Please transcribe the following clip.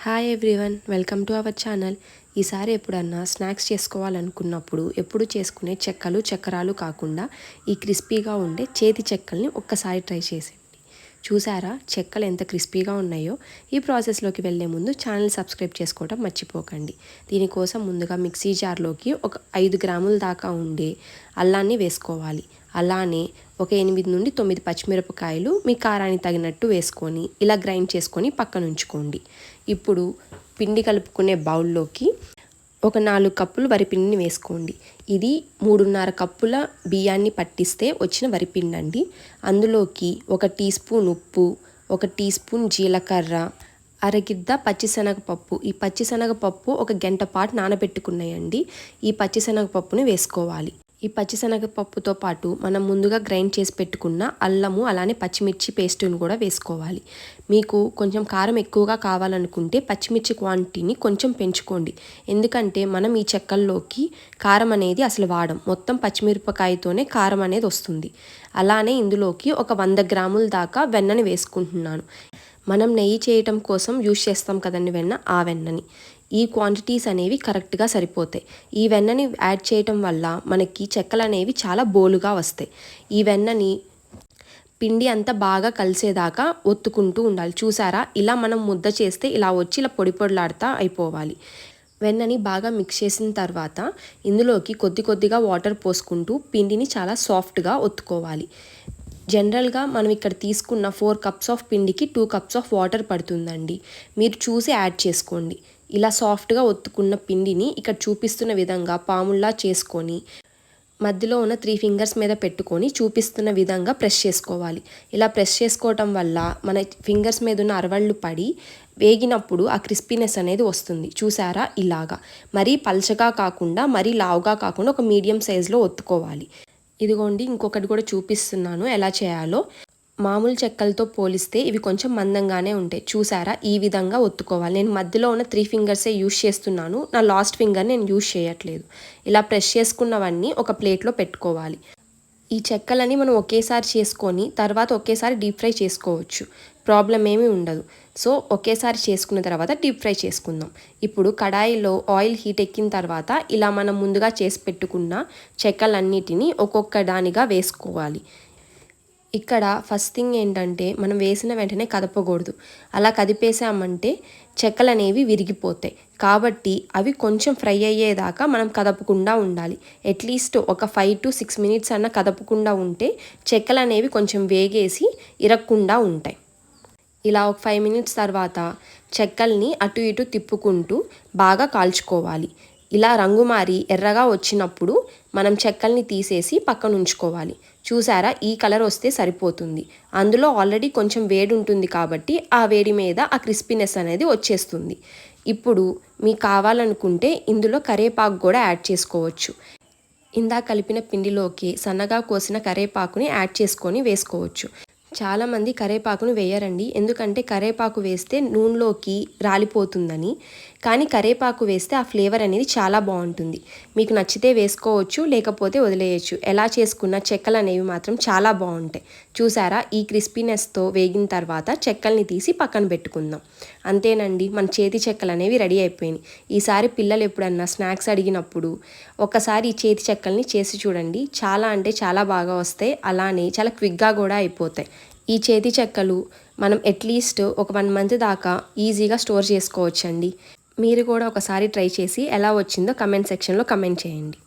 Hi everyone, welcome to our channel. ఈసారి ఎప్పుడన్నా snacks చేసుకోవాలనుకున్నప్పుడు ఎప్పుడు చేసుకునే చెక్కలు చక్రాలు కాకుండా ఈ క్రిస్పీగా ఉండే చేతి చెక్కల్ని ఒక్కసారి ట్రై చేసేయండి. చూసారా చెక్కలు ఎంత క్రిస్పీగా ఉన్నాయో? ఈ ప్రాసెస్లోకి వెళ్ళే ముందు ఛానల్ సబ్స్క్రైబ్ చేసుకోవడం మర్చిపోకండి. దీనికోసం ముందుగా మిక్సీ జార్లోకి ఒక 5 గ్రాముల దాకా ఉండే అల్లాన్ని వేసుకోవాలి. అలానే ఒక 8 నుండి 9 పచ్చిమిరపకాయలు మీ కారానికి తగినట్టు వేసుకొని ఇలా గ్రైండ్ చేసుకొని పక్కన ఉంచుకోండి. ఇప్పుడు పిండి కలుపుకునే బౌల్లోకి ఒక 4 కప్పులు వరిపిండిని వేసుకోండి. ఇది 3.5 కప్పుల బియ్యాన్ని పట్టిస్తే వచ్చిన వరిపిండి అండి. అందులోకి 1 టీ స్పూన్ ఉప్పు, 1 టీ స్పూన్ జీలకర్ర, అరగిద్ద పచ్చిశనగపప్పు. ఈ పచ్చిశనగపప్పు 1 గంట పాటు నానబెట్టుకున్నాయండి. ఈ పచ్చిశనగపప్పుని వేసుకోవాలి. ఈ పచ్చిశనగపప్పుతో పాటు మనం ముందుగా గ్రైండ్ చేసి పెట్టుకున్న అల్లము అలానే పచ్చిమిర్చి పేస్టును కూడా వేసుకోవాలి. మీకు కొంచెం కారం ఎక్కువగా కావాలనుకుంటే పచ్చిమిర్చి క్వాంటిటీని కొంచెం పెంచుకోండి. ఎందుకంటే మనం ఈ చెక్కల్లోకి కారం అనేది అసలు వాడం, మొత్తం పచ్చిమిరపకాయతోనే కారం అనేది వస్తుంది. అలానే ఇందులోకి ఒక 100 గ్రాముల దాకా వెన్నని వేసుకుంటున్నాను. మనం నెయ్యి చేయటం కోసం యూజ్ చేస్తాం కదండి వెన్న, ఆ వెన్నని. ఈ క్వాంటిటీస్ అనేవి కరెక్ట్గా సరిపోతాయి. ఈ వెన్నని యాడ్ చేయటం వల్ల మనకి చెక్కలు అనేవి చాలా బోలుగా వస్తాయి. ఈ వెన్నని పిండి అంతా బాగా కలిసేదాకా ఒత్తుకుంటూ ఉండాలి. చూసారా, ఇలా మనం ముద్ద చేస్తే ఇలా వచ్చి ఇలా పొడి పొడిలాడుతూ అయిపోవాలి. వెన్నని బాగా మిక్స్ చేసిన తర్వాత ఇందులోకి కొద్దిగా వాటర్ పోసుకుంటూ పిండిని చాలా సాఫ్ట్గా ఒత్తుకోవాలి. జనరల్గా మనం ఇక్కడ తీసుకున్న 4 కప్స్ ఆఫ్ పిండికి 2 కప్స్ ఆఫ్ వాటర్ పడుతుందండి. మీరు చూసి యాడ్ చేసుకోండి. ఇలా సాఫ్ట్గా ఒత్తుకున్న పిండిని ఇక్కడ చూపిస్తున్న విధంగా పాముల్లా చేసుకొని మధ్యలో ఉన్న 3 ఫింగర్స్ మీద పెట్టుకొని చూపిస్తున్న విధంగా ప్రెస్ చేసుకోవాలి. ఇలా ప్రెస్ చేసుకోవటం వల్ల మన ఫింగర్స్ మీద ఉన్న అరవళ్ళు పడి వేగినప్పుడు ఆ క్రిస్పీనెస్ అనేది వస్తుంది. చూసారా, ఇలాగా మరీ పల్చగా కాకుండా మరీ లావుగా కాకుండా ఒక మీడియం సైజులో ఒత్తుకోవాలి. ఇదిగోండి, ఇంకొకటి కూడా చూపిస్తున్నాను ఎలా చేయాలో. మామూలు చెక్కలతో పోలిస్తే ఇవి కొంచెం మందంగానే ఉంటాయి. చూసారా, ఈ విధంగా ఒత్తుకోవాలి. నేను మధ్యలో ఉన్న 3 ఫింగర్సే యూజ్ చేస్తున్నాను, నా లాస్ట్ ఫింగర్ నేను యూజ్ చేయట్లేదు. ఇలా ప్రెస్ చేసుకున్నవన్నీ ఒక ప్లేట్లో పెట్టుకోవాలి. ఈ చెక్కలని మనం ఒకేసారి చేసుకొని తర్వాత ఒకేసారి డీప్ ఫ్రై చేసుకోవచ్చు, ప్రాబ్లం ఏమీ ఉండదు. సో ఒకేసారి చేసుకున్న తర్వాత డీప్ ఫ్రై చేసుకుందాం. ఇప్పుడు కడాయిలో ఆయిల్ హీట్ ఎక్కిన తర్వాత ఇలా మనం ముందుగా చేసి పెట్టుకున్న చెక్కలన్నిటినీ ఒక్కొక్క దానిగా వేసుకోవాలి. ఇక్కడ ఫస్ట్ థింగ్ ఏంటంటే మనం వేసిన వెంటనే కదపకూడదు. అలా కదిపేసామంటే చెక్కలు అనేవి విరిగిపోతాయి. కాబట్టి అవి కొంచెం ఫ్రై అయ్యేదాకా మనం కదపకుండా ఉండాలి. అట్లీస్ట్ ఒక 5 to 6 మినిట్స్ అన్న కదపకుండా ఉంటే చెక్కలు అనేవి కొంచెం వేగేసి ఇరగకుండా ఉంటాయి. ఇలా ఒక 5 మినిట్స్ తర్వాత చెక్కల్ని అటు ఇటు తిప్పుకుంటూ బాగా కాల్చుకోవాలి. ఇలా రంగు మారి ఎర్రగా వచ్చినప్పుడు మనం చెక్కల్ని తీసేసి పక్కన ఉంచుకోవాలి. చూసారా, ఈ కలర్ వస్తే సరిపోతుంది. అందులో ఆల్రెడీ కొంచెం వేడి ఉంటుంది కాబట్టి ఆ వేడి మీద ఆ క్రిస్పీనెస్ అనేది వచ్చేస్తుంది. ఇప్పుడు మీకు కావాలనుకుంటే ఇందులో కరివేపాకు కూడా యాడ్ చేసుకోవచ్చు. ఇందాక కలిపిన పిండిలోకి సన్నగా కోసిన కరివేపాకుని యాడ్ చేసుకొని వేసుకోవచ్చు. చాలామంది కరివేపాకును వేయరండి, ఎందుకంటే కరివేపాకు వేస్తే నూనెలోకి రాలిపోతుందని. కానీ కరివేపాకు వేస్తే ఆ ఫ్లేవర్ అనేది చాలా బాగుంటుంది. మీకు నచ్చితే వేసుకోవచ్చు, లేకపోతే వదిలేయచ్చు. ఎలా చేసుకున్న చెక్కలు అనేవి మాత్రం చాలా బాగుంటాయి. చూసారా, ఈ క్రిస్పీనెస్తో వేగిన తర్వాత చెక్కల్ని తీసి పక్కన పెట్టుకుందాం. అంతేనండి, మన చేతి చెక్కలు అనేవి రెడీ అయిపోయినాయి. ఈసారి పిల్లలు ఎప్పుడన్నా స్నాక్స్ అడిగినప్పుడు ఒక్కసారి ఈ చేతి చెక్కల్ని చేసి చూడండి. చాలా అంటే చాలా బాగా వస్తాయి, అలానే చాలా క్విక్గా కూడా అయిపోతాయి. ఈ చేతి చెక్కలు మనం అట్లీస్ట్ ఒక 1 మంత్ దాకా ఈజీగా స్టోర్ చేసుకోవచ్చండి. మీరు కూడా ఒకసారి ట్రై చేసి ఎలా వచ్చిందో కమెంట్ సెక్షన్లో కమెంట్ చేయండి.